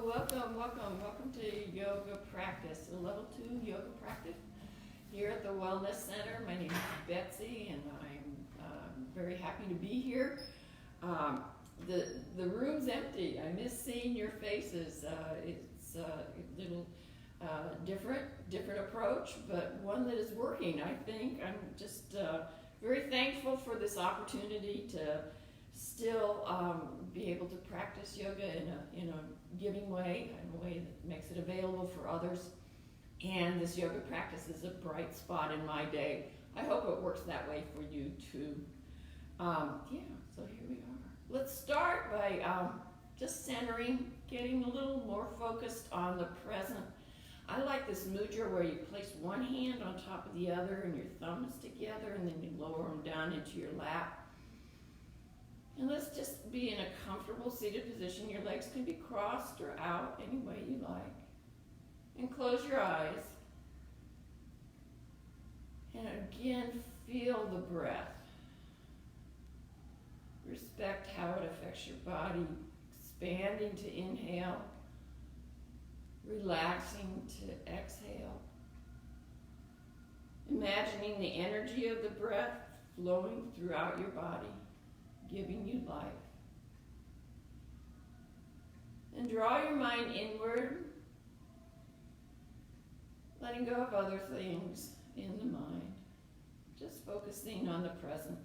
Welcome to yoga practice, a level 2 yoga practice here at the Wellness Center. My name is Betsy, and I'm very happy to be here. The room's empty. I miss seeing your faces. It's a little different approach, but one that is working. I think I'm just very thankful for this opportunity to still be able to practice yoga in a giving way, in a way that makes it available for others. And this yoga practice is a bright spot in my day. I hope it works that way for you too. So here we are. Let's start by just centering, getting a little more focused on the present. I like this mudra where you place one hand on top of the other and your thumbs together, and then you lower them down into your lap. And let's just be in a comfortable seated position. Your legs can be crossed or out any way you like. And close your eyes. And again, feel the breath. Respect how it affects your body. Expanding to inhale. Relaxing to exhale. Imagining the energy of the breath flowing throughout your body, giving you life. And draw your mind inward, letting go of other things in the mind, just focusing on the present.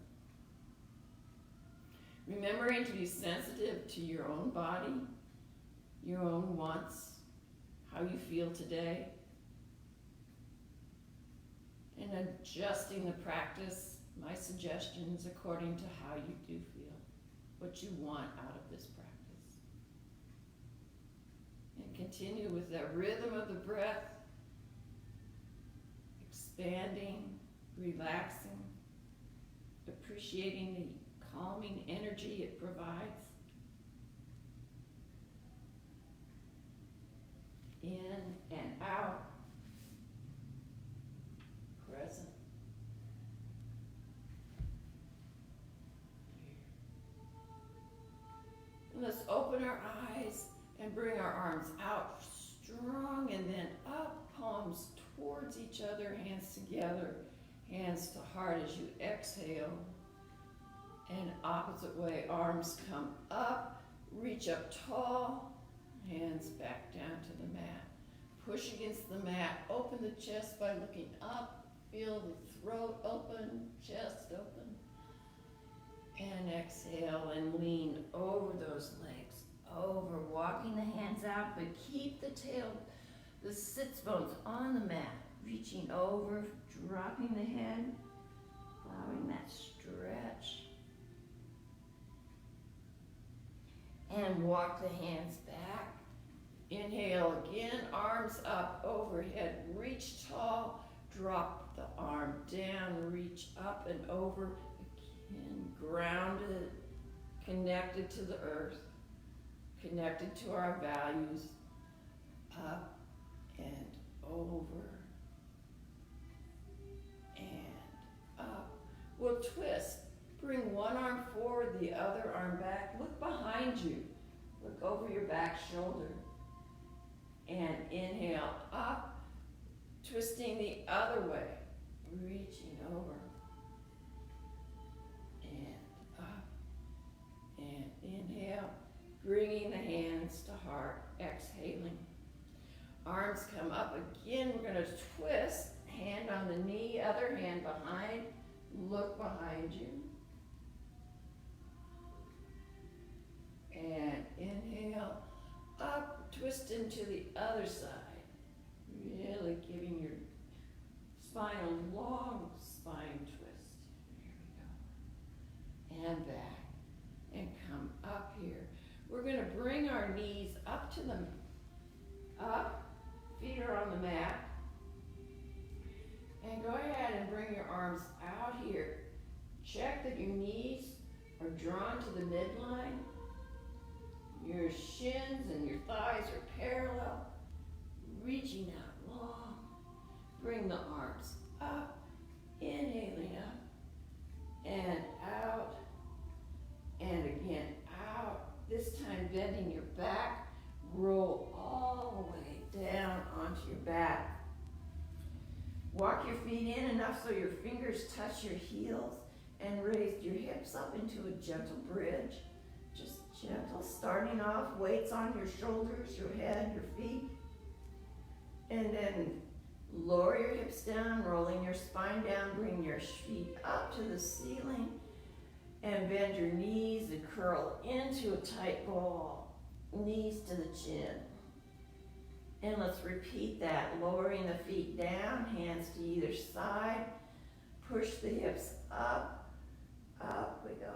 Remembering to be sensitive to your own body, your own wants, how you feel today, and adjusting the practice, my suggestions, according to how you do feel, what you want out of this practice. And continue with that rhythm of the breath, expanding, relaxing, appreciating the calming energy it provides. In and out, present. And let's open our eyes and bring our arms out strong and then up, palms towards each other, hands together, hands to heart as you exhale. And opposite way, arms come up, reach up tall, hands back down to the mat. Push against the mat, open the chest by looking up, feel the throat open, chest open. And exhale and lean over those legs, over, walking the hands out, but keep the tail, the sits bones on the mat, reaching over, dropping the head, allowing that stretch. And walk the hands back. Inhale again, arms up, overhead, reach tall, drop the arm down, reach up and over. And grounded, connected to the earth, connected to our values, up and over and up. We'll twist. Bring one arm forward, the other arm back. Look behind you. Look over your back shoulder. And inhale up, twisting the other way, reaching over. And inhale, bringing the hands to heart, exhaling. Arms come up again. We're going to twist, hand on the knee, other hand behind. Look behind you. And inhale, up, twist into the other side. Really giving your spine a long spine twist. Here we go. And back. And come up here. We're going to bring our knees up to them, up, feet are on the mat. And go ahead and bring your arms out here. Check that your knees are drawn to the midline. Your shins and your thighs are parallel. Reaching out long. Bring the arms up, inhaling up, and out. And again, out. This time bending your back, roll so your fingers touch your heels, and raise your hips up into a gentle bridge. Just gentle, starting off, weights on your shoulders, your head, your feet. And then lower your hips down, rolling your spine down, bring your feet up to the ceiling, and bend your knees and curl into a tight ball, knees to the chin. And let's repeat that, lowering the feet down, hands to either side, push the hips up, up we go.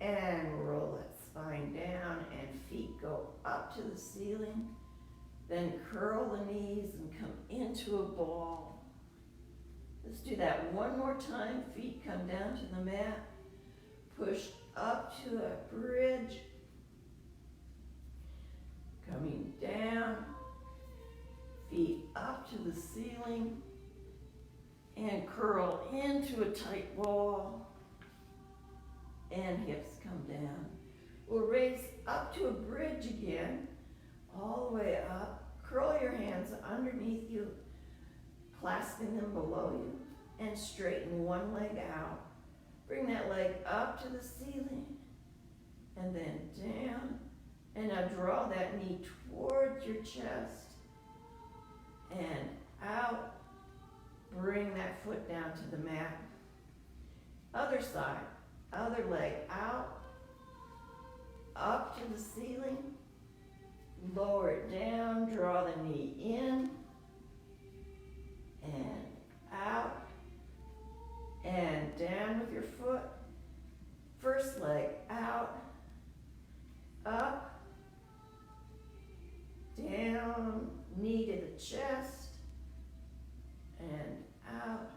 And roll it, spine down, and feet go up to the ceiling. Then curl the knees and come into a ball. Let's do that one more time. Feet come down to the mat. Push up to a bridge. Coming down. Feet up to the ceiling. And curl into a tight ball. And hips come down. We'll raise up to a bridge again. All the way up, curl your hands underneath you, clasping them below you, and straighten one leg out. Bring that leg up to the ceiling, and then down, and now draw that knee towards your chest, and out. Bring that foot down to the mat. Other side, other leg out, up to the ceiling. Lower it down, draw the knee in, and out, and down with your foot. First leg out, up, down, knee to the chest, and out,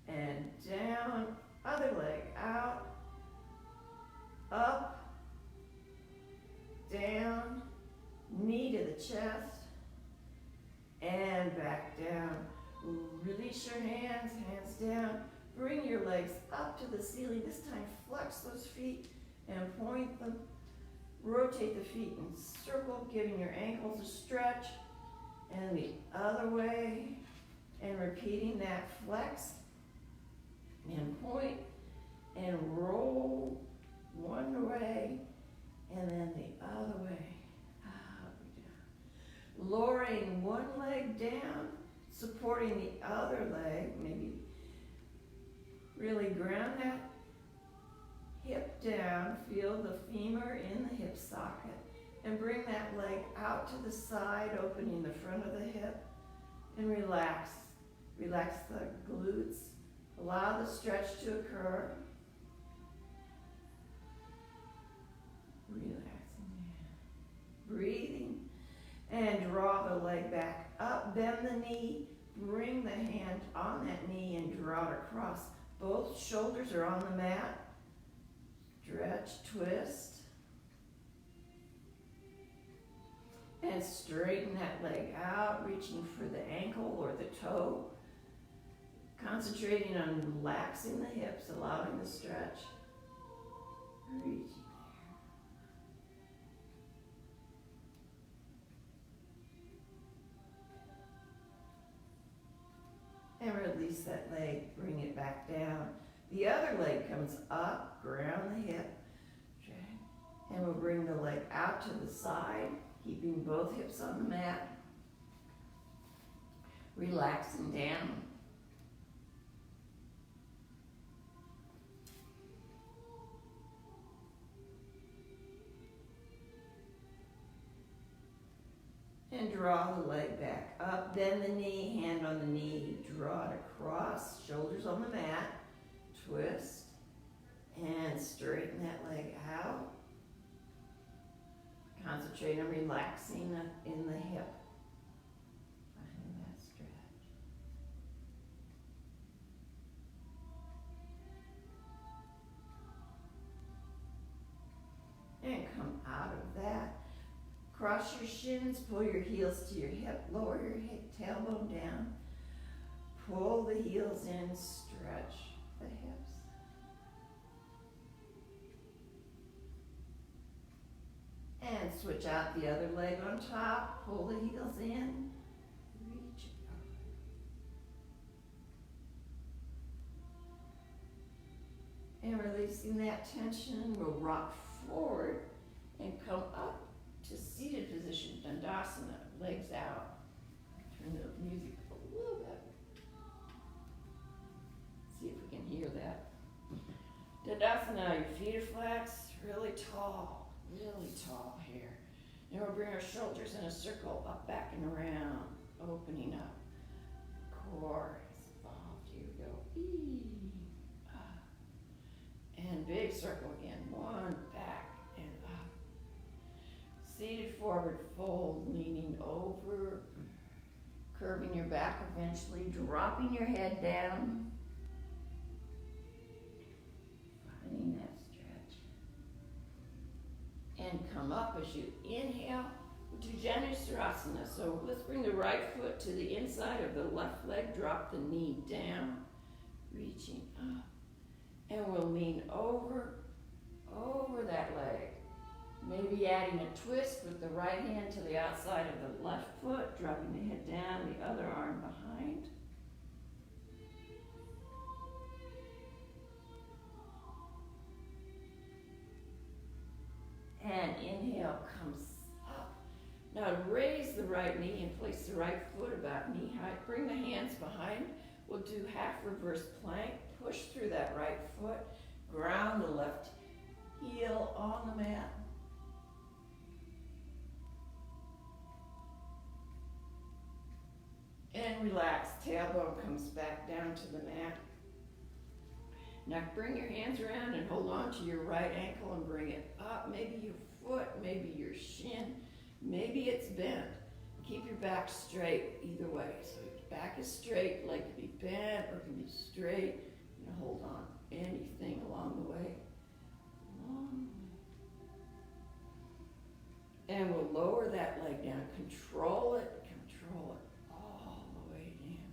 and down. Other leg out, up, down, knee to the chest, and back down. Release your hands, hands down. Bring your legs up to the ceiling. This time flex those feet and point them. Rotate the feet in a circle, giving your ankles a stretch. And the other way. And repeating that flex and point and roll one way and then the other way. Lowering one leg down, supporting the other leg, maybe really ground that hip down, feel the femur in the hip socket, and bring that leg out to the side, opening the front of the hip, and relax. Relax the glutes, allow the stretch to occur. Relaxing, breathing. And draw the leg back up, bend the knee, bring the hand on that knee and draw it across. Both shoulders are on the mat. Stretch, twist. And straighten that leg out, reaching for the ankle or the toe. Concentrating on relaxing the hips, allowing the stretch. Reaching. And release that leg, bring it back down. The other leg comes up, ground the hip. And we'll bring the leg out to the side, keeping both hips on the mat. Relaxing down. And draw the leg back up, bend the knee, hand on the knee, draw it across, shoulders on the mat, twist, and straighten that leg out. Concentrate on relaxing in the hip. Finding that stretch. And come out of that. Cross your shins, pull your heels to your hip, lower your tailbone down. Pull the heels in, stretch the hips. And switch out the other leg on top, pull the heels in, reach releasing that tension. We'll rock forward and come up to seated position, Dandasana, legs out. Turn the music up a little bit. See if we can hear that. Dandasana, your feet are flat, really tall here. Then we'll bring our shoulders in a circle, up, back, and around, opening up. Core is involved. Here we go. And big circle again. One, back, and up. Seated forward fold, leaning over, curving your back eventually, dropping your head down. Finding that stretch. And come up as you inhale. We'll do Janusarasana. So let's bring the right foot to the inside of the left leg. Drop the knee down, reaching up. And we'll lean over that leg. Maybe adding a twist with the right hand to the outside of the left foot, dropping the head down, the other arm behind. And inhale comes up. Now raise the right knee and place the right foot about knee height. Bring the hands behind. We'll do half reverse plank. Push through that right foot. Ground the left heel on the mat. And relax. Tailbone comes back down to the mat. Now bring your hands around and hold on to your right ankle and bring it up. Maybe your foot, maybe your shin, maybe it's bent. Keep your back straight either way. So your back is straight, leg can be bent or can be straight. And hold on anything along the way. And we'll lower that leg down. Control it all the way down.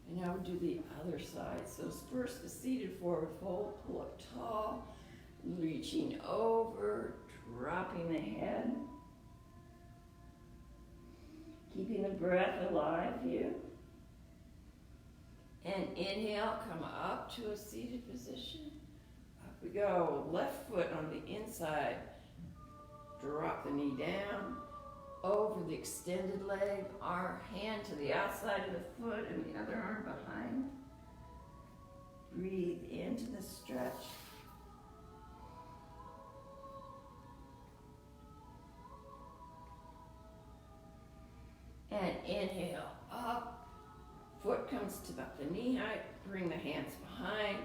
And now we'll do the other side. So first the seated forward fold, pull up tall, reaching over, dropping the head. Keeping the breath alive here. And inhale, come up to a seated position. Up we go. Left foot on the inside. Drop the knee down. Over the extended leg. Our hand to the outside of the foot and the other arm behind. Breathe into the stretch. And inhale up. Foot comes to about the knee height. Bring the hands behind.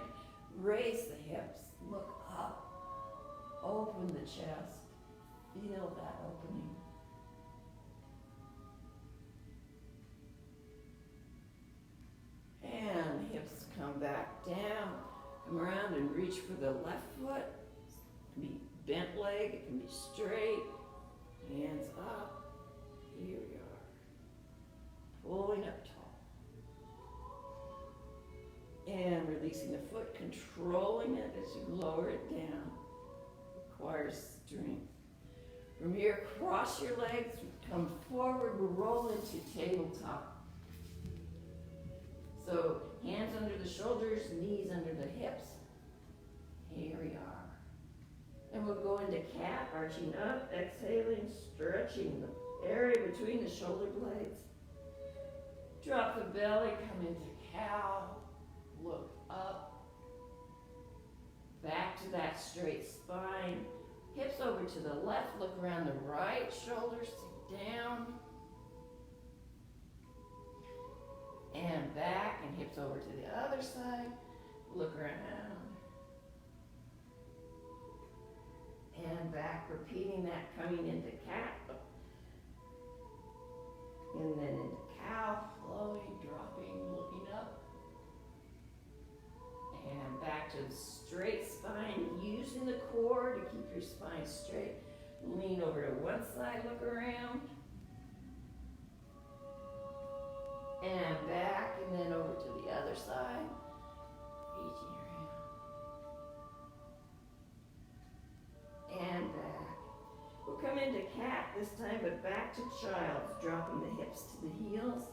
Raise the hips. Look up. Open the chest. Feel that opening. And hips come back down. Come around and reach for the left foot. It can be bent leg. It can be straight. Hands up. Here we are. Pulling up tall. And releasing the foot, controlling it as you lower it down. Requires strength. From here, cross your legs, come forward, we'll roll into tabletop. So hands under the shoulders, knees under the hips. Here we are. And we'll go into cat, arching up, exhaling, stretching the area between the shoulder blades. Drop the belly, come into cow. Look up, back to that straight spine, hips over to the left, look around the right, shoulders down, and back, and hips over to the other side, look around, and back, repeating that, coming into cat, and then into cow, flowing, dropping, looking up, and back to the straight spine, using the core to keep your spine straight. Lean over to one side, look around. And back, and then over to the other side. Reaching around. And back. We'll come into cat this time, but back to child's, dropping the hips to the heels.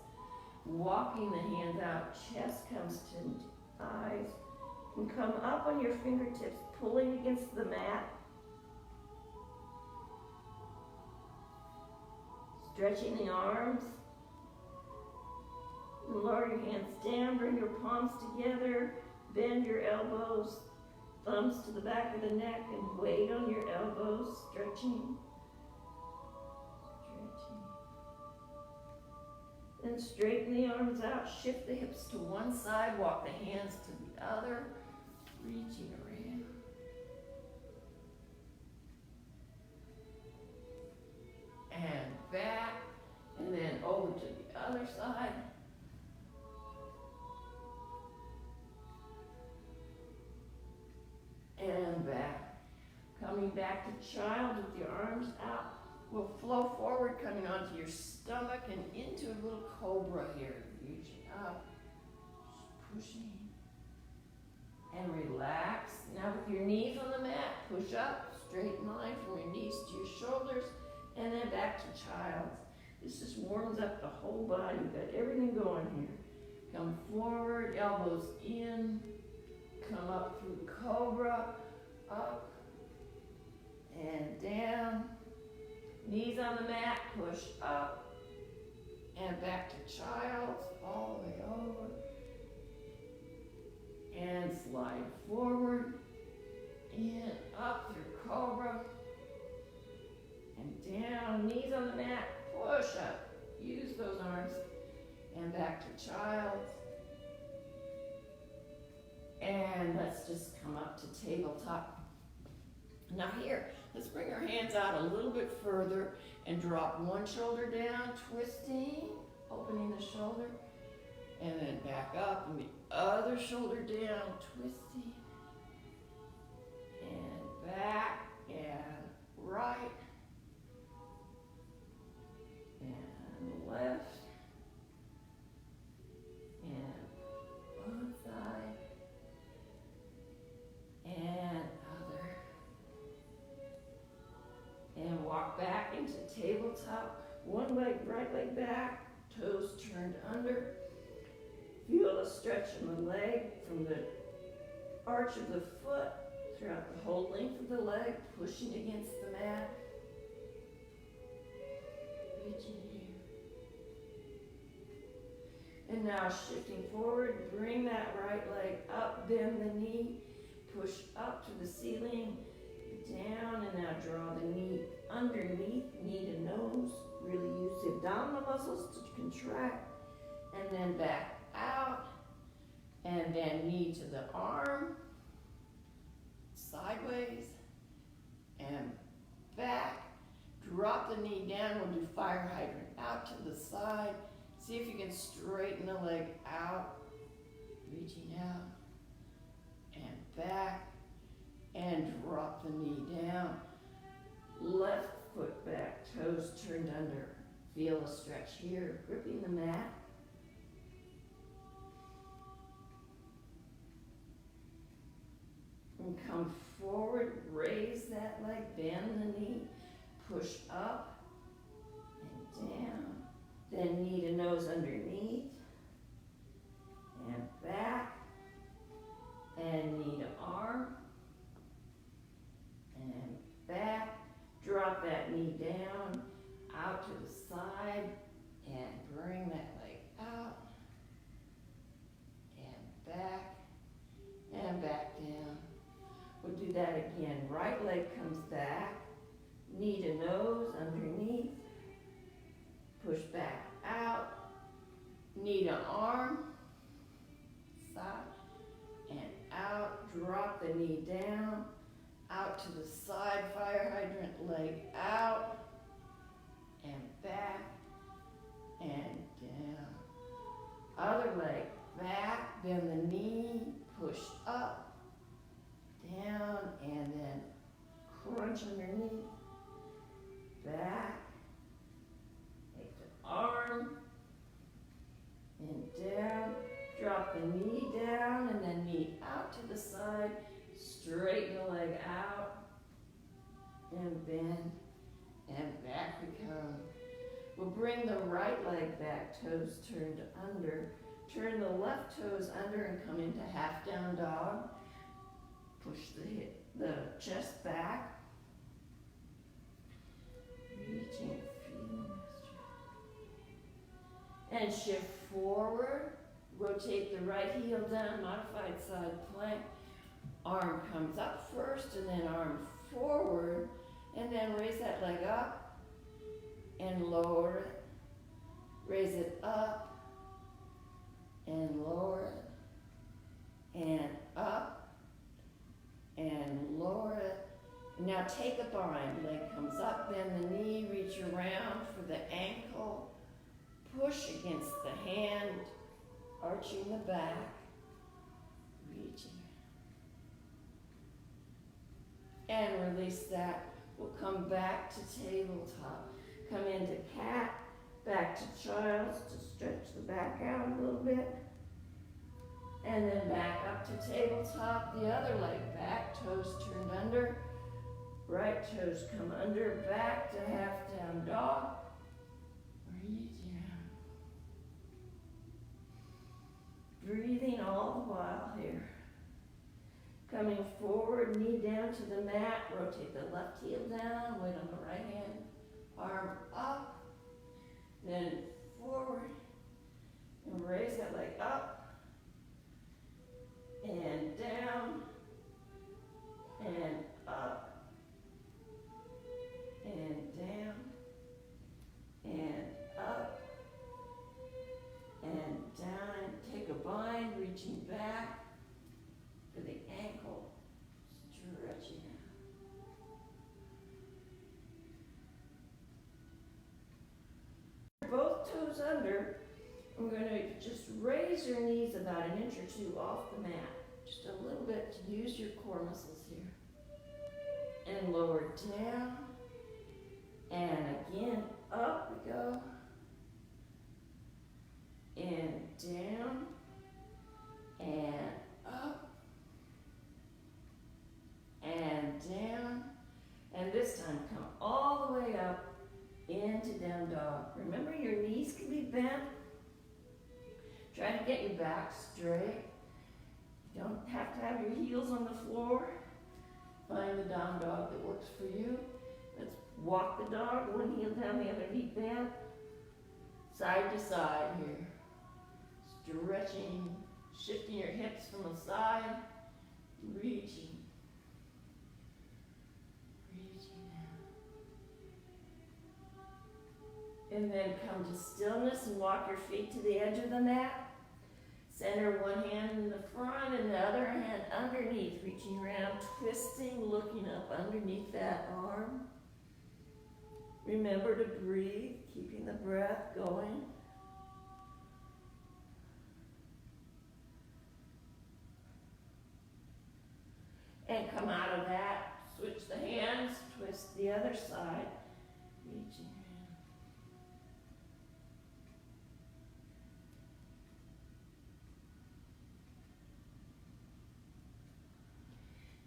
Walking the hands out, chest comes to eyes. And come up on your fingertips, pulling against the mat. Stretching the arms. And lower your hands down, bring your palms together, bend your elbows, thumbs to the back of the neck, and weight on your elbows, stretching. Then straighten the arms out, shift the hips to one side, walk the hands to the other, reaching around. And back, and then over to the other side. And back. Coming back to child with your arms out. We'll flow forward, coming onto your stomach and into a little cobra here. Reaching up, pushing, and relax. Now with your knees on the mat, push up, straighten line from your knees to your shoulders, and then back to child. This just warms up the whole body. You've got everything going here. Come forward, elbows in, come up through cobra, up, and down. Knees on the mat, push up, and back to child's, all the way over. And slide forward, and up through cobra, and down. Knees on the mat, push up. Use those arms, and back to child's. And let's just come up to tabletop. Now here, let's bring our hands out a little bit further and drop one shoulder down, twisting, opening the shoulder, and then back up, and the other shoulder down, twisting, and back, and right, and left, and one side, and other. And walk back into tabletop. One leg, right leg back, toes turned under. Feel a stretch in the leg from the arch of the foot throughout the whole length of the leg, pushing against the mat. Reaching here. And now shifting forward, bring that right leg up, bend the knee, push up to the ceiling, down, and now draw the knee underneath, knee to nose. Really use the abdominal muscles to contract, and then back out, and then knee to the arm, sideways, and back. Drop the knee down. We'll do fire hydrant out to the side. See if you can straighten the leg out, reaching out, and back, and drop the knee down. Left foot back, toes turned under. Feel a stretch here, gripping the mat. And come forward, raise that leg, bend the knee, push up and down. Then knee to nose underneath, and back, and knee to arm, and back. Drop that knee down, out to the side, and bring that leg out, and back down. We'll do that again. Right leg comes back, knee to nose underneath, push back out, knee to arm, side, and out. Drop the knee down, out to the side, fire hydrant, leg out, and back, and down. Other leg back, bend the knee, push up, down, and then crunch underneath, back, take the arm, and down, drop the knee down, and then knee out to the side, straighten the leg out, and bend, and back we come. We'll bring the right leg back, toes turned under. Turn the left toes under and come into half down dog. Push the hip the chest back. Reaching, feeling this. And shift forward. Rotate the right heel down, modified side plank. Arm comes up first and then arm forward. And then raise that leg up and lower it. Raise it up and lower it. And up and lower it. Now take a bind. Leg comes up, bend the knee, reach around for the ankle. Push against the hand, arching the back, reaching. And release that. We'll come back to tabletop. Come into cat, back to child's to stretch the back out a little bit. And then back up to tabletop, the other leg back, toes turned under. Right toes come under, back to half down dog. Breathe down. Breathing all the while here. Coming forward, knee down to the mat, rotate the left heel down, weight on the right hand, arm up, then forward, and raise that leg up, and down, and up, and down, and up, and down. Take a bind, reaching back for the ankle, stretching out. Both toes under. I'm going to just raise your knees about an inch or two off the mat. Just a little bit to use your core muscles here. And lower down. And again, up we go. And down. And up. And down. And this time come all the way up into down dog. Remember, your knees can be bent. Try to get your back straight. You don't have to have your heels on the floor. Find the down dog that works for you. Let's walk the dog, one heel down, the other knee bent. Side to side here. Stretching, shifting your hips from the side, reaching. And then come to stillness and walk your feet to the edge of the mat. Center one hand in the front and the other hand underneath, reaching around, twisting, looking up underneath that arm. Remember to breathe, keeping the breath going. And come out of that, switch the hands, twist the other side, reaching.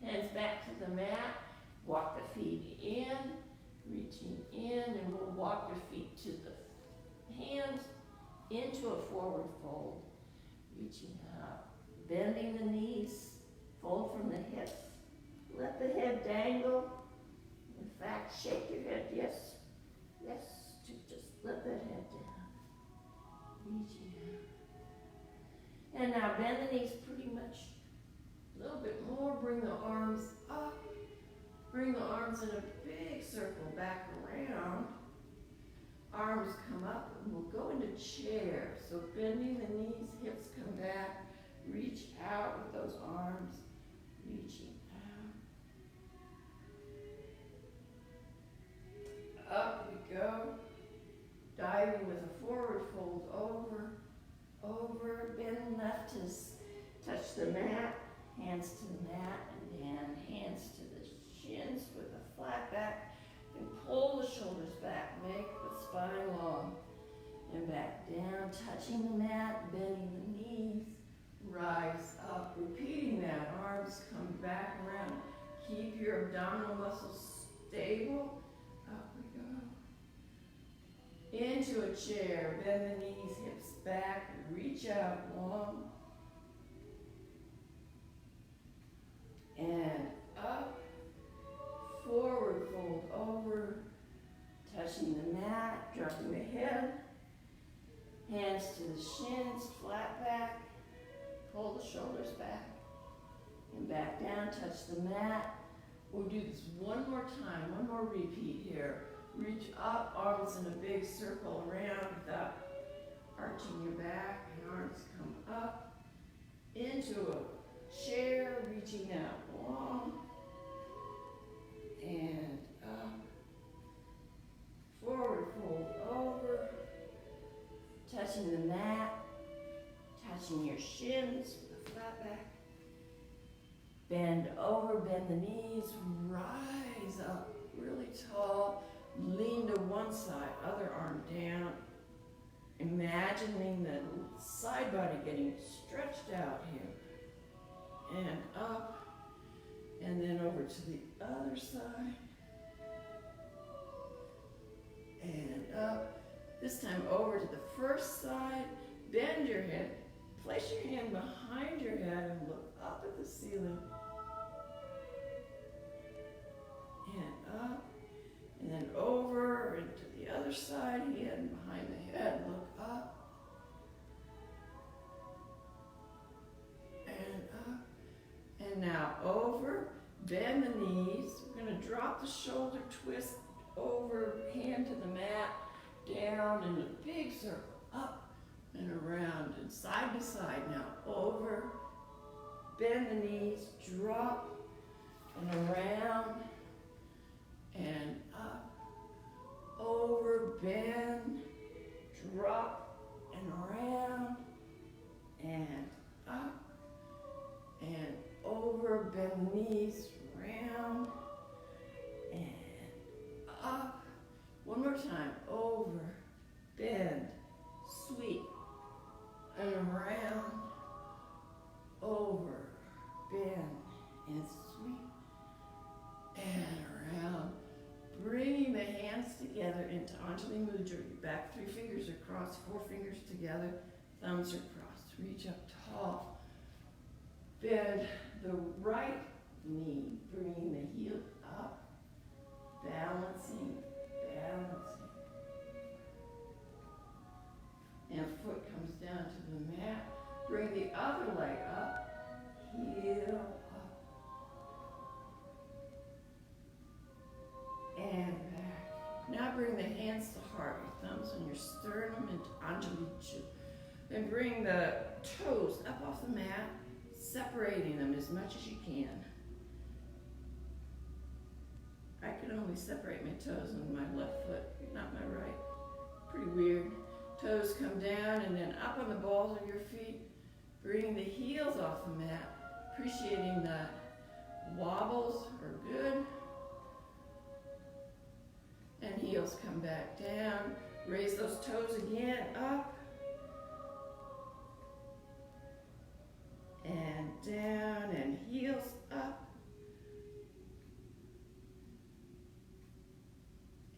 Hands back to the mat, walk the feet in, reaching in, and we'll walk your feet to the hands into a forward fold, reaching out, bending the knees, fold from the hips, let the head dangle, in fact, shake your head, yes, yes, just let that head down, reaching out. And now bend the knees pretty much a little bit more, bring the arms up, bring the arms in a big circle back around. Arms come up and we'll go into chair. So bending the knees, hips come back, reach out with those arms, reaching out. Up we go, diving with a forward fold over, bend left to touch the mat. Hands to the mat and then hands to the shins with a flat back. And pull the shoulders back, make the spine long. And back down, touching the mat, bending the knees, rise up. Repeating that, arms come back around. Keep your abdominal muscles stable. Up we go. Into a chair, bend the knees, hips back, reach out long. And up, shoulders back. And back down, touch the mat. We'll do this one more time, one more repeat here. Reach up, arms in a big circle around without arching your back, and arms come up into a chair, reaching out long and up. Forward fold over, touching the mat, touching your shins with a flat back. Bend over, bend the knees, rise up really tall, lean to one side, other arm down. Imagining the side body getting stretched out here. And up, and then over to the other side. And up. This time over to the first side. Bend your head. Place your hand behind your head and look up at the ceiling. And up. And then over and to the other side. Hand behind the head. Look up. And up. And now over. Bend the knees. We're going to drop the shoulder, twist over, hand to the mat, down in a big circle, up and around and side to side. Now over, bend the knees, drop and around and up, over, bend, drop and around and up and over, bend the knees, round and up. One more time. Over, bend, sweep, and around, over, bend, and sweep, and around. Bringing the hands together into Anjali Mudra. Your back 3 fingers are crossed, 4 fingers together, thumbs are crossed. Reach up tall. Bend the right knee, bringing the heel up, balancing. And foot comes down to the mat. Bring the other leg up, heel up, and back. Now bring the hands to heart, your thumbs on your sternum into Anjali Chu. Then bring the toes up off the mat, separating them as much as you can. I can only separate my toes on my left foot, not my right. Pretty weird. Toes come down and then up on the balls of your feet. Bring the heels off the mat, appreciating that wobbles are good. And heels come back down. Raise those toes again, up. And down, and heels up.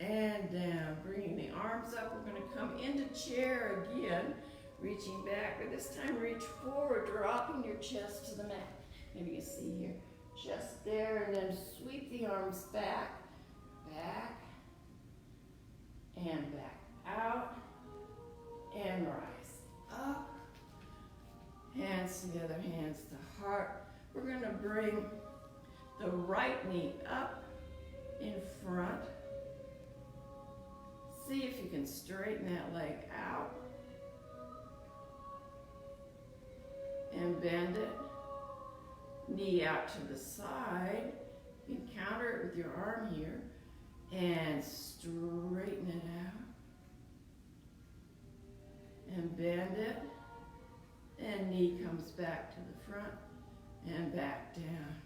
And down, bringing the arms up. We're going to come into chair again, reaching back, but this time reach forward, dropping your chest to the mat. Maybe you see here, just there, and then sweep the arms back, and back out, and rise up. Hands together, hands to heart. We're going to bring the right knee up in front. See if you can straighten that leg out. And bend it. Knee out to the side. You can counter it with your arm here. And straighten it out. And bend it. And knee comes back to the front and back down.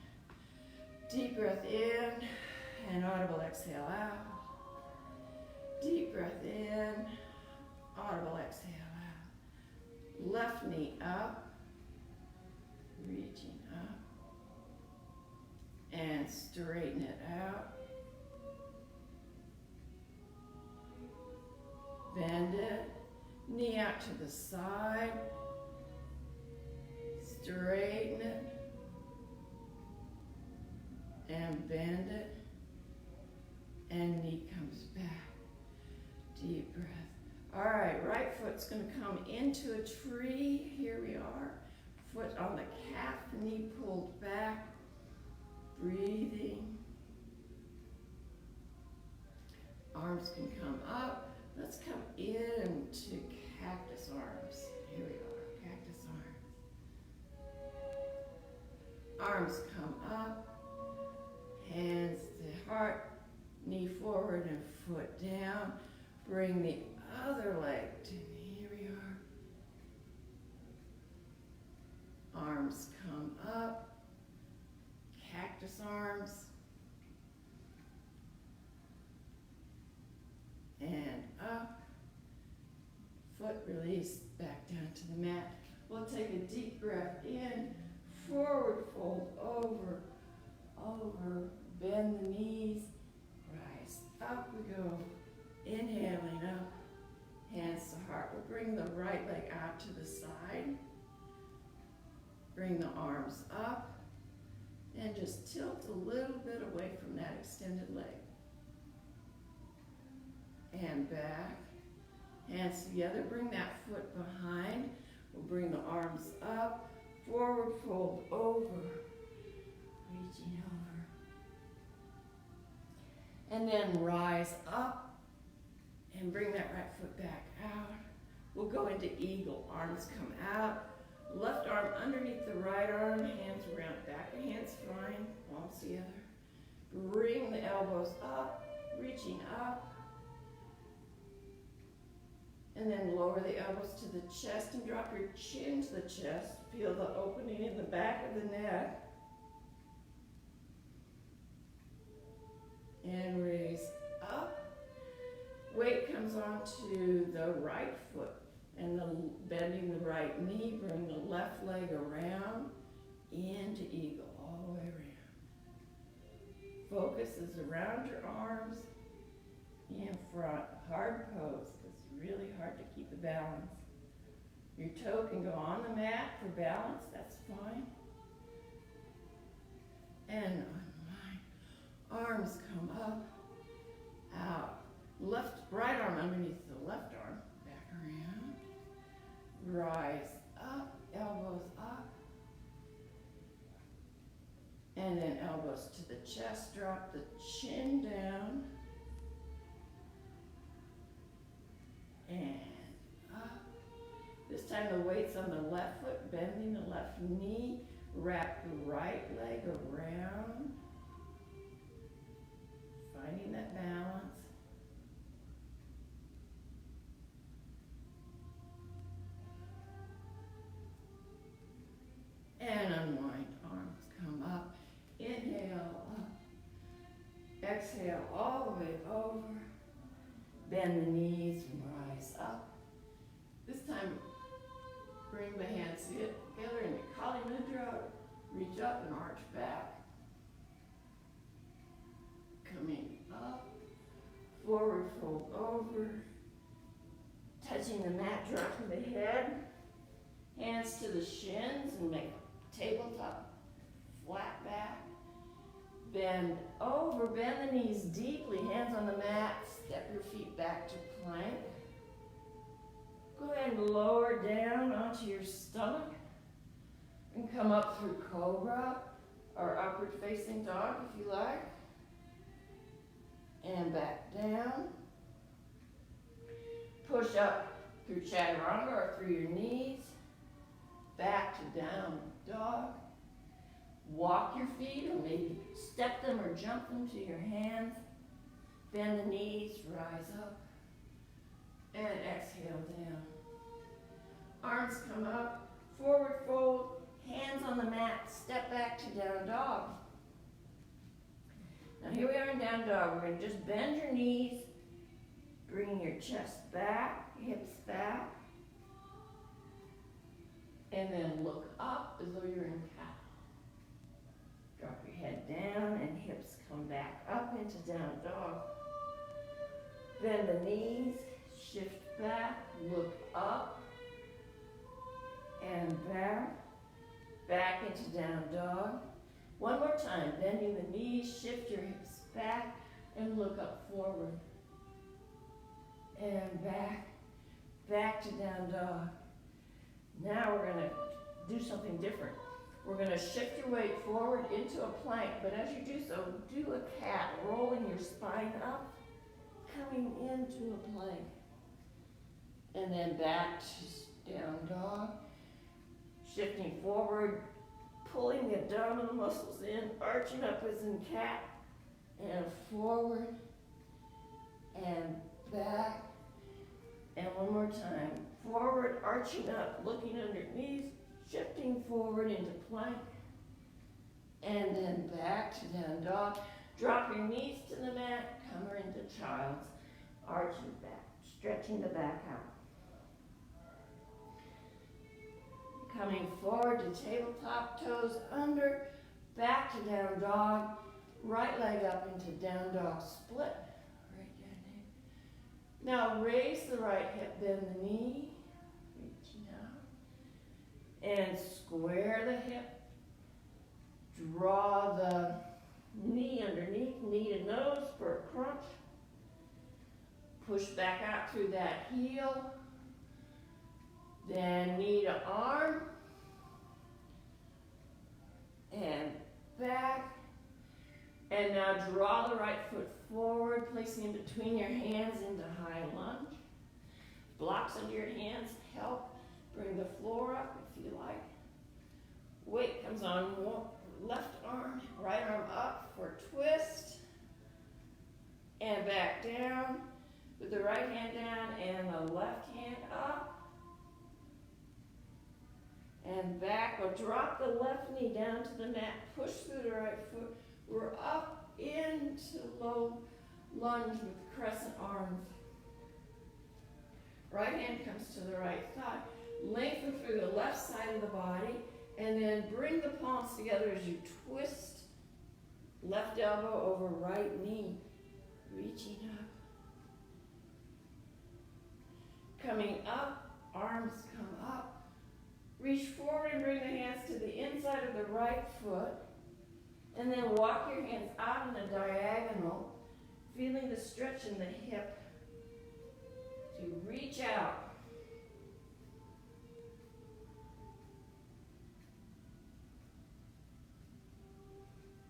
Deep breath in and audible exhale out. Deep breath in, audible exhale out. Left knee up, reaching up, and straighten it out. Bend it, knee out to the side, straighten it, and bend it, and knee comes back. Deep breath. All right, right foot's going to come into a tree. Here we are. foot on the calf, knee pulled back, breathing. Arms can come up. Let's come into cactus arms. Here we are, cactus arms. Arms come up, hands to heart, knee forward and foot down. Bring the other leg to here we are. Arms come up, cactus arms, and up. Foot release back down to the mat. We'll take a deep breath in, forward fold over, bend the knees, rise up we go. Inhaling up, hands to heart. We'll bring the right leg out to the side. Bring the arms up and just tilt a little bit away from that extended leg. And back, hands together. Bring that foot behind. We'll bring the arms up, forward fold over, reaching over. And then rise up. And bring that right foot back out. We'll go into eagle. Arms come out. Left arm underneath the right arm. Hands around back. The hands flying. Palms together. Bring the elbows up. Reaching up. And then lower the elbows to the chest and drop your chin to the chest. Feel the opening in the back of the neck. And raise up. Weight comes onto the right foot and bending the right knee, bring the left leg around into eagle all the way around. Focus is around your arms in front. Hard pose. It's really hard to keep the balance. Your toe can go on the mat for balance, that's fine. And unwind. Arms come up, out. Right arm underneath the left arm, back around. Rise up, elbows up. And then elbows to the chest, drop the chin down. And up. This time the weight's on the left foot, bending the left knee. Wrap the right leg around. Finding that balance. And unwind, arms come up, inhale up, exhale all the way over, bend the knees and rise up. This time, bring the hands together in your Kali Mudra, reach up and arch back. Coming up, forward fold over, touching the mat, dropping the head, hands to the shins and make tabletop, flat back, bend over, bend the knees deeply, hands on the mat, step your feet back to plank. Go ahead and lower down onto your stomach and come up through cobra or upward facing dog if you like. And back down. Push up through chaturanga or through your knees. Back to down dog. Walk your feet or maybe step them or jump them to your hands. Bend the knees, rise up. And exhale down. Arms come up, forward fold, hands on the mat, step back to down dog. Now here we are in down dog. We're going to just bend your knees, bring your chest back, hips back, and then look up as though you're in cow. Drop your head down and hips come back up into down dog. Bend the knees, shift back, look up, and back into down dog. One more time, bending the knees, shift your hips back, and look up forward. And back to down dog. Now we're going to do something different. We're gonna shift your weight forward into a plank, but as you do so, do a cat, rolling your spine up, coming into a plank. And then back to down dog, shifting forward, pulling the abdominal muscles in, arching up as in cat, and forward, and back, and one more time. Forward, arching up, looking underneath, shifting forward into plank, and then back to down dog. Drop your knees to the mat, come into child's, arching back, stretching the back out. Coming forward to tabletop, toes under, back to down dog, right leg up into down dog split. Right down here. Now raise the right hip, bend the knee, reaching out, and square the hip. Draw the knee underneath, knee to nose for a crunch. Push back out through that heel. Then knee to arm, and back, and now draw the right foot forward, placing in between your hands into high lunge. Blocks under your hands help bring the floor up if you like. Weight comes on left arm, right arm up for twist, and back down with the right hand down and the left hand up. And back, or drop the left knee down to the mat, push through the right foot. We're up into low lunge with crescent arms. Right hand comes to the right thigh. Lengthen through the left side of the body, and then bring the palms together as you twist left elbow over right knee, reaching up. Coming up, arms come up. Reach forward and bring the hands to the inside of the right foot. And then walk your hands out in a diagonal, feeling the stretch in the hip to reach out.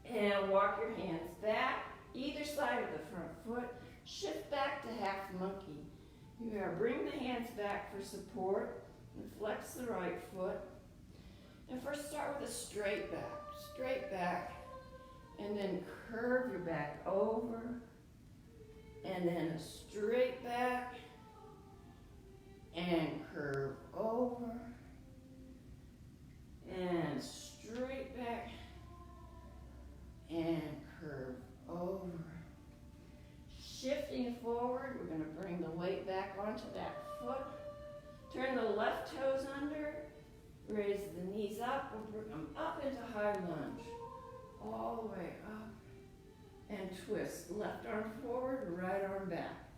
And walk your hands back, either side of the front foot. Shift back to half monkey. You are bring the hands back for support. And flex the right foot. And first start with a straight back, and then curve your back over, and then a straight back, and curve over, and straight back, and curve over. Shifting forward, we're going to bring the weight back onto that foot. Turn the left toes under, raise the knees up, we'll bring them up into high lunge, all the way up, and twist. Left arm forward, right arm back,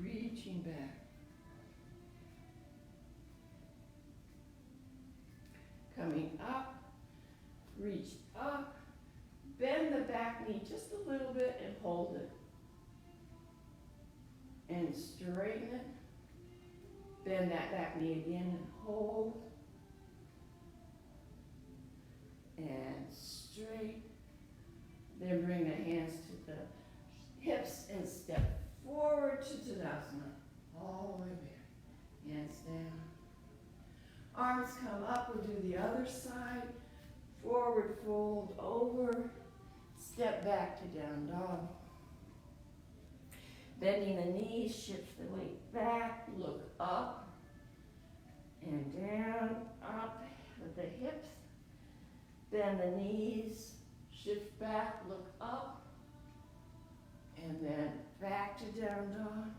reaching back. Coming up, reach up, bend the back knee just a little bit and hold it. And straighten it. Bend that back knee again and hold. And straight. Then bring the hands to the hips and step forward to Tadasana. All the way back. Hands down. Arms come up. We'll do the other side. Forward fold over. Step back to down dog. Bending the knees, shift the weight back, look up and down, up with the hips. Bend the knees, shift back, look up, and then back to down dog.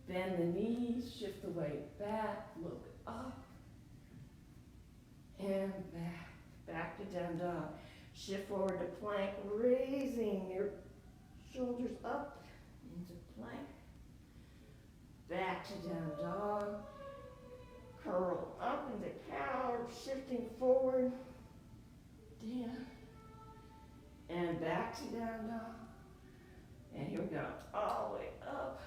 Bend the knees, shift the weight back, look up, and back to down dog. Shift forward to plank, raising your shoulders up. Into plank, back to down dog, curl up into cow, shifting forward, down, and back to down dog, and here we go, all the way up,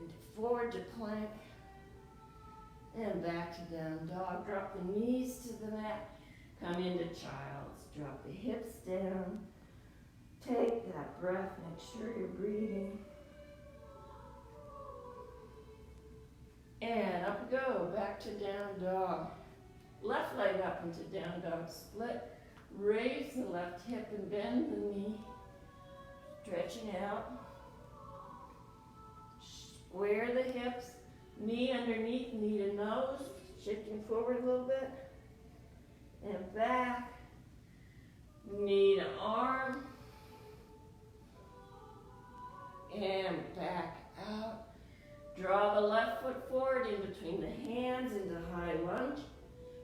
into forward to plank, And back to down dog. Drop the knees to the mat. Come into child's. Drop the hips down. Take that breath. Make sure you're breathing. And up we go. Back to down dog. Left leg up into down dog. Split. Raise the left hip and bend the knee. Stretching out. Square the hips. Knee underneath, knee to nose, shifting forward a little bit, and back, knee to arm, and back out. Draw the left foot forward in between the hands into high lunge.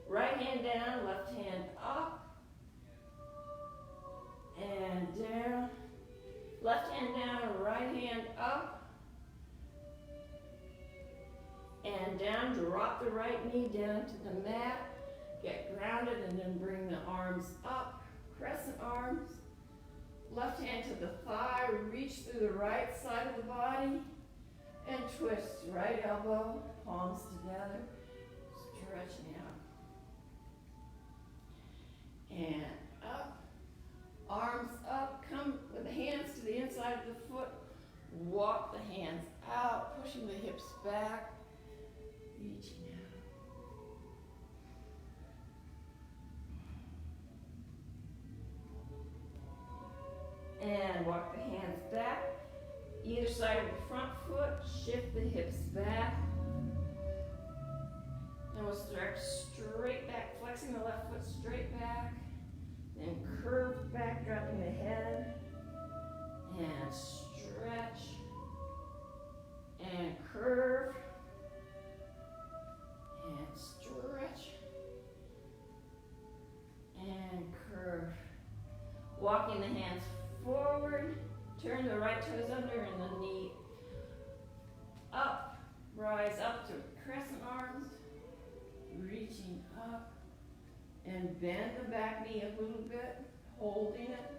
Right hand down, left hand up, and down. Left hand down, right hand up, and down. Drop the right knee down to the mat. Get grounded and then bring the arms up. Crescent arms. Left hand to the thigh. Reach through the right side of the body. And twist. Right elbow, palms together. Stretching out. And up. Arms up. Come with the hands to the inside of the foot. Walk the hands out. Pushing the hips back. Reaching out. And walk the hands back. Either side of the front foot. Shift the hips back. And we'll start straight back, flexing the left foot straight back. Then curve back, dropping the head. And stretch. And curve. And stretch, and curve. Walking the hands forward, turn the right toes under and the knee up. Rise up to crescent arms, reaching up, and bend the back knee a little bit, holding it,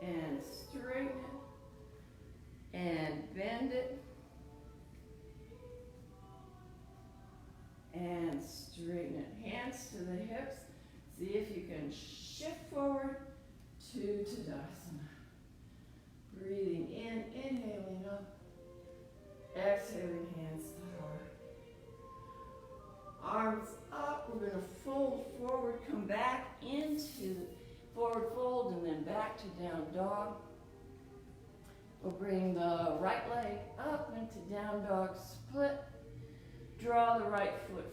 and straighten it, and bend it, and straighten it. Hands to the hips. See if you can shift forward to Tadasana. Breathing in, inhaling up. Exhaling, hands to heart. Arms up. We're going to fold forward, come back into forward fold, and then back to down dog. We'll bring the right leg up into down dog split. Draw the right foot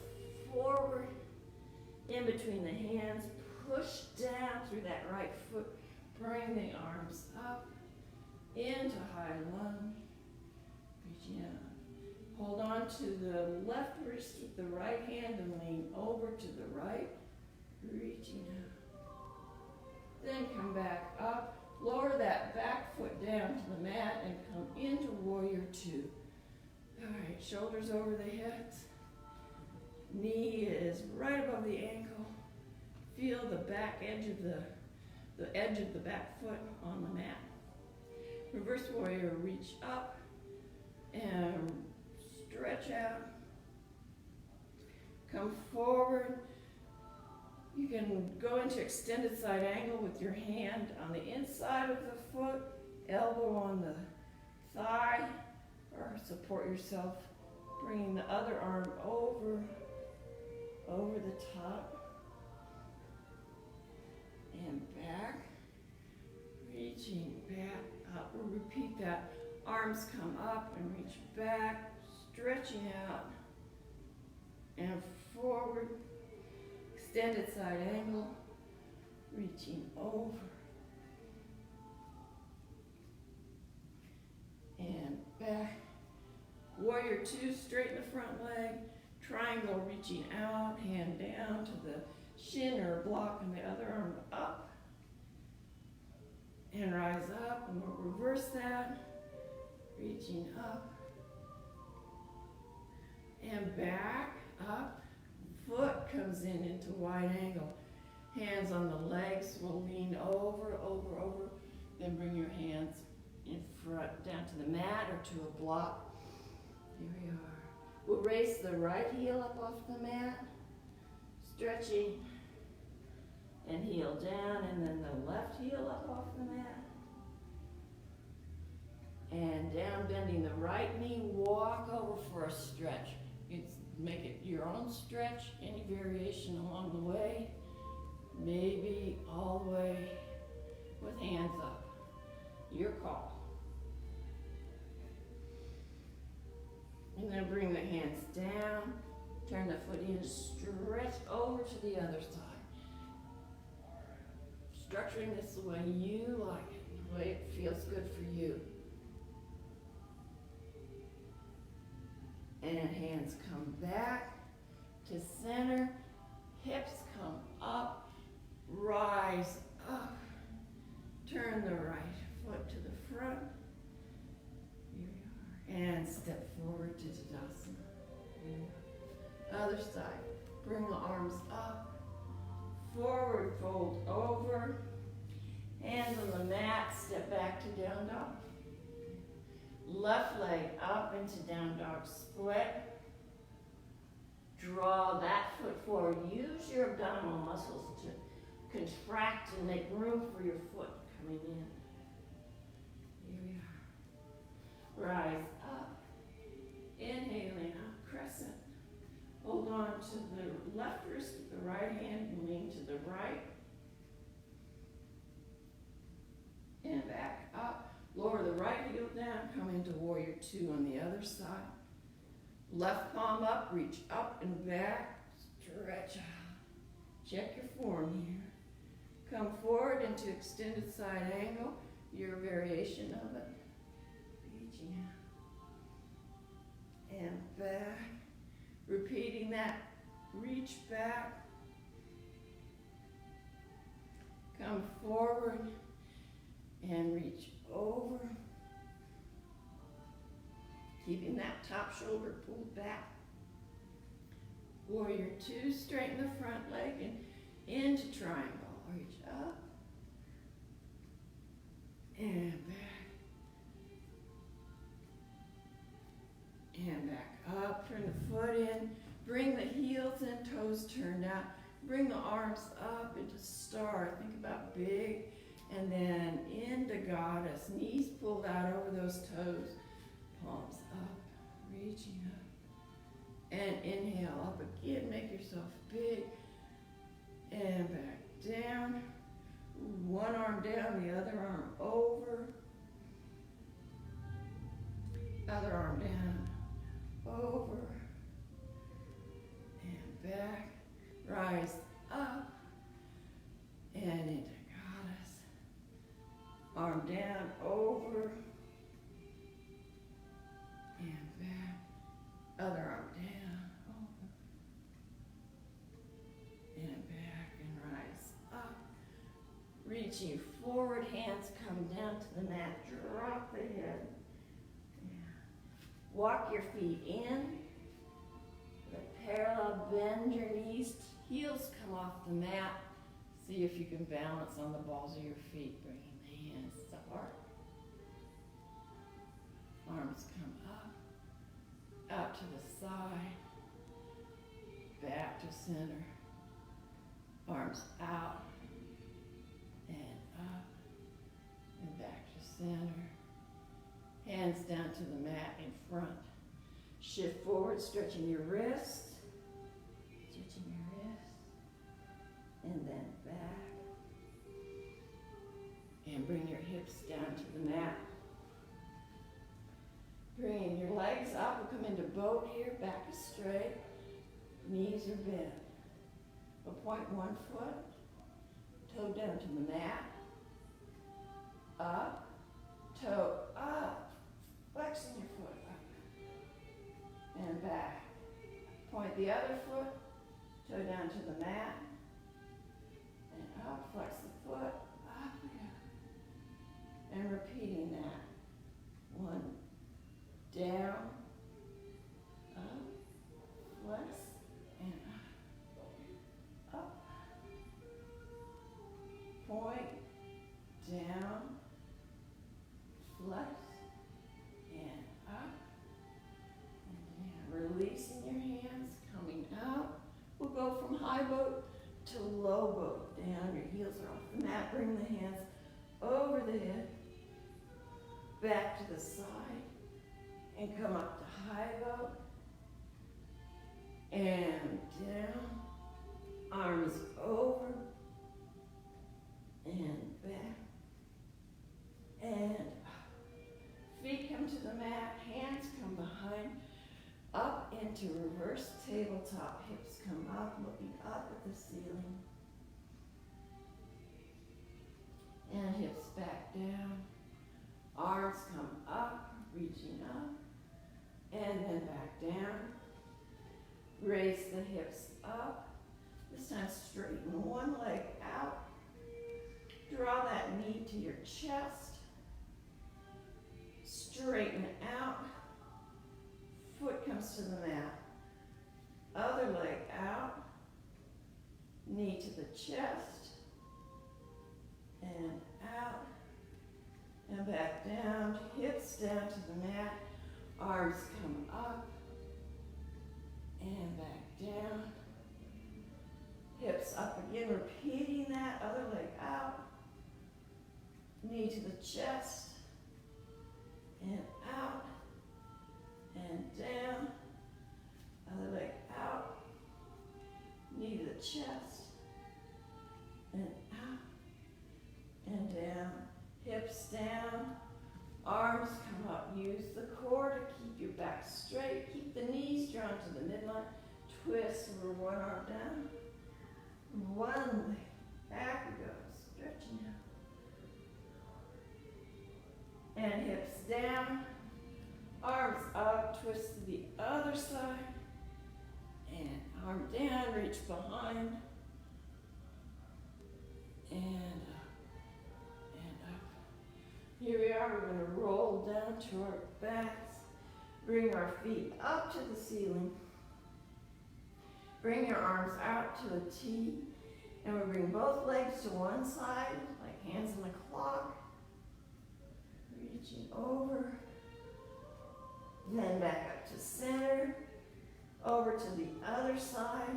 forward, in between the hands, push down through that right foot, bring the arms up, into high lunge, reaching out. Hold on to the left wrist with the right hand and lean over to the right, reaching out. Then come back up, lower that back foot down to the mat and come into warrior two. All right, shoulders over the hips. Knee is right above the ankle. Feel the back edge of the edge of the back foot on the mat. Reverse warrior, reach up and stretch out. Come forward. You can go into extended side angle with your hand on the inside of the foot, elbow on the thigh, or support yourself, bringing the other arm over the top and back, reaching back up. We'll repeat that. Arms come up and reach back, stretching out and forward, extended side angle, reaching over and back. Warrior two, straighten the front leg. Triangle, reaching out, hand down to the shin or block, and the other arm up. And rise up, and we'll reverse that. Reaching up. And back, up. Foot comes in into wide angle. Hands on the legs, we'll lean over. Then bring your hands in front, down to the mat or to a block. Here we are. We'll raise the right heel up off the mat, stretching, and heel down, and then the left heel up off the mat. And down, bending the right knee, walk over for a stretch. Make it your own stretch, any variation along the way. Maybe all the way with hands up. Your call. And then bring the hands down, turn the foot in, stretch over to the other side. Structuring this the way you like it, the way it feels good for you. And hands come back to center, hips come up, rise up, turn the right foot to the front. Here we are. And step forward to Tadasana. Here we are. Other side. Bring the arms up, forward fold over, hands on the mat, step back to down dog. Left leg up into down dog split. Draw that foot forward. Use your abdominal muscles to contract and make room for your foot coming in. Here we are. Rise up. Inhaling up, crescent. Hold on to the left wrist with the right hand and lean to the right. And back up. Lower the right heel down, come into warrior two on the other side. Left palm up, reach up and back, stretch out. Check your form here. Come forward into extended side angle, your variation of it. Reaching out. And back. Repeating that, reach back. Come forward and reach over. Keeping that top shoulder pulled back. Warrior two, straighten the front leg and into triangle. Reach up and back. And back up. Turn the foot in. Bring the heels in, toes turned out. Bring the arms up into star. Think about big. And then into goddess. Knees pulled out over those toes. Palms up. Reaching up. And inhale up again. Make yourself big. And back down. One arm down, the other arm over. Other arm down. Over. And back. Rise up. And into goddess. Arm down, over. And back. Other arm down, over. And back, and rise up. Reaching forward, hands come down to the mat. Drop the head. Walk your feet in. Parallel, bend your knees. Heels come off the mat. See if you can balance on the balls of your feet. Bringing the hands apart. Arms come up. Out to the side. Back to center. Arms out. And up. And back to center. Hands down to the mat in front. Shift forward, stretching your wrist. Stretching your wrist. And then back. And bring your hips down to the mat. Bringing your legs up. We'll come into boat here. Back is straight. Knees are bent. We'll point one foot. Toe down to the mat. Up. Toe up. Flexing your foot up and back. Point the other foot, toe down to the mat, and up, flex the foot, up again. And repeating that. One, down, up, flex, and up. Up. Point, down, flex, and up, back to the side, and come up to high boat, and down, arms over, and back, and up. Feet come to the mat, hands come behind, up into reverse tabletop, hips come up, looking up at the ceiling, and hips back down, arms come up, reaching up, and then back down. Raise the hips up. This time straighten one leg out. Draw that knee to your chest. Straighten out. Foot comes to the mat. Other leg out. Knee to the chest. And out. And back down. Hips down to the mat. Arms come up. And back down. Hips up again, repeating that. Other leg out. Knee to the chest. And out. And down. Other leg out. Knee to the chest. And out. And down. Hips down. Arms come up. Use the core to keep your back straight. Keep the knees drawn to the midline. Twist over one arm down. One leg. Back we go. Stretching out. And hips down. Arms up. Twist to the other side. And arm down. Reach behind. And here we are, we're going to roll down to our backs. Bring our feet up to the ceiling. Bring your arms out to a T. And we bring both legs to one side, like hands on the clock. Reaching over. Then back up to center. Over to the other side.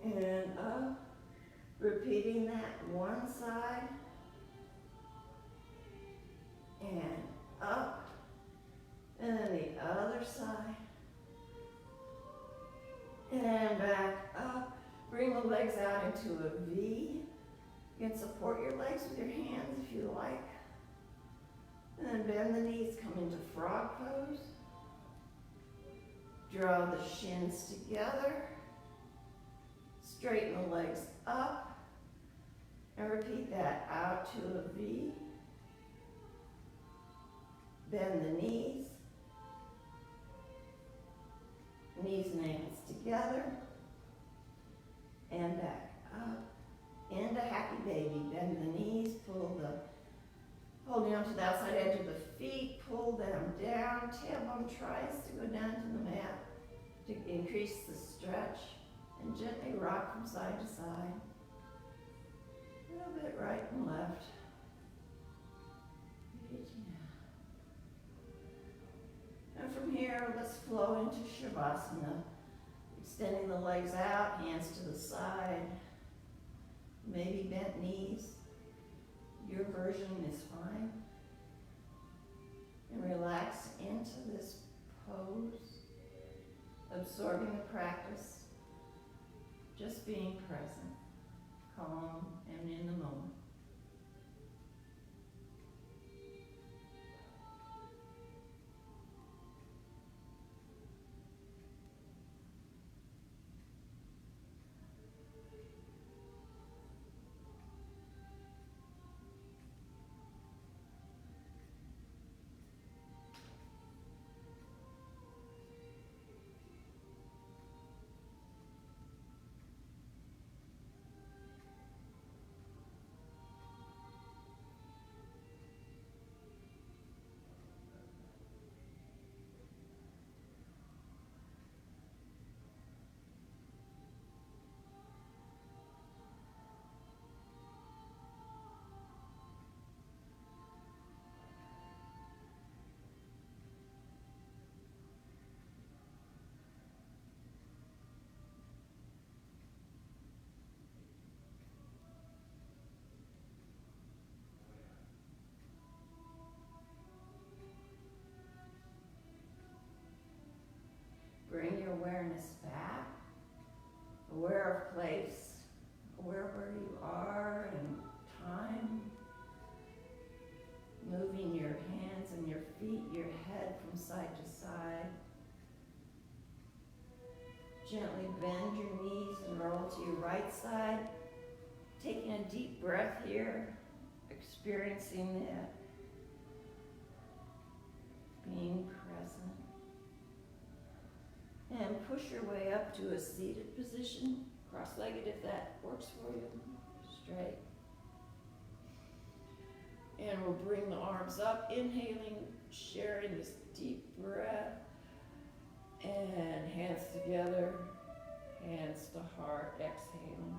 And up. Repeating that one side, and up, and then the other side, and back up. Bring the legs out into a V. You can support your legs with your hands if you like. And then bend the knees, come into frog pose. Draw the shins together. Straighten the legs up. And repeat that out to a V. Bend the knees. Knees and ankles together. And back up. Into happy baby. Bend the knees, holding on to the outside edge of the feet, pull them down. Tailbone tries to go down to the mat to increase the stretch. And gently rock from side to side. A little bit right and left. And from here, let's flow into Shavasana. Extending the legs out, hands to the side. Maybe bent knees. Your version is fine. And relax into this pose. Absorbing the practice. Just being present. Calm and in the moment. gently bend your knees and roll to your right side. Taking a deep breath here, experiencing that, being present. And push your way up to a seated position, cross-legged if that works for you, straight. And we'll bring the arms up, inhaling, sharing this deep breath. And hands together, hands to heart, exhaling.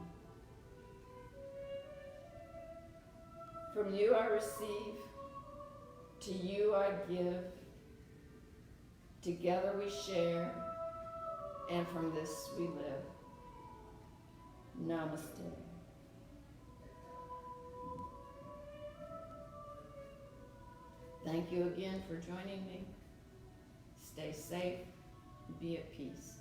From you I receive, to you I give. Together we share, and from this we live. Namaste. Thank you again for joining me. Stay safe. Be at peace.